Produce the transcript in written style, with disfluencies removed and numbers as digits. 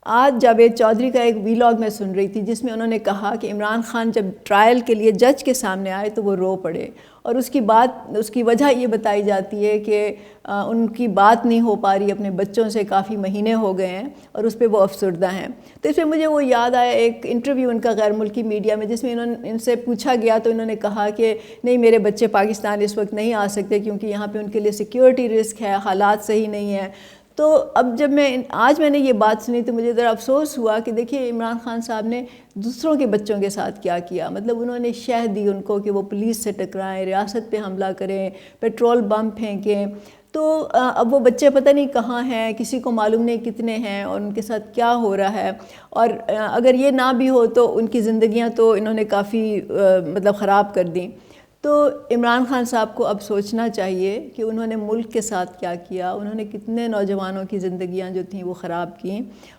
आज जावेद चौधरी का एक वीलॉग मैं सुन रही थी जिसमें उन्होंने कहा कि इमरान खान जब ट्रायल के लिए जज के सामने आए तो वो रो पड़े, और उसकी वजह ये बताई जाती है कि उनकी बात नहीं हो पा रही अपने बच्चों से, काफ़ी महीने हो गए हैं और उस पर वो अफसरदा हैं। तो इसमें मुझे वो याद आया एक इंटरव्यू उनका गैर मुल्की मीडिया में, जिसमें इनसे पूछा गया तो इन्होंने कहा कि नहीं, मेरे बच्चे पाकिस्तान इस वक्त नहीं आ सकते क्योंकि यहाँ पे उनके लिए सिक्योरिटी रिस्क है, हालात सही नहीं है। तो अब जब आज मैंने ये बात सुनी तो मुझे ज़रा अफसोस हुआ कि देखिए इमरान खान साहब ने दूसरों के बच्चों के साथ क्या किया। मतलब उन्होंने शह दी उनको कि वो पुलिस से टकराएं, रियासत पे हमला करें, पेट्रोल बम फेंकें। तो अब वो बच्चे पता नहीं कहाँ हैं, किसी को मालूम नहीं कितने हैं और उनके साथ क्या हो रहा है। और अगर ये ना भी हो तो उनकी ज़िंदगियाँ तो इन्होंने काफ़ी मतलब ख़राब कर दी। तो इमरान खान साहब को अब सोचना चाहिए कि उन्होंने मुल्क के साथ क्या किया, उन्होंने कितने नौजवानों की ज़िंदगियां जो थीं वो ख़राब की।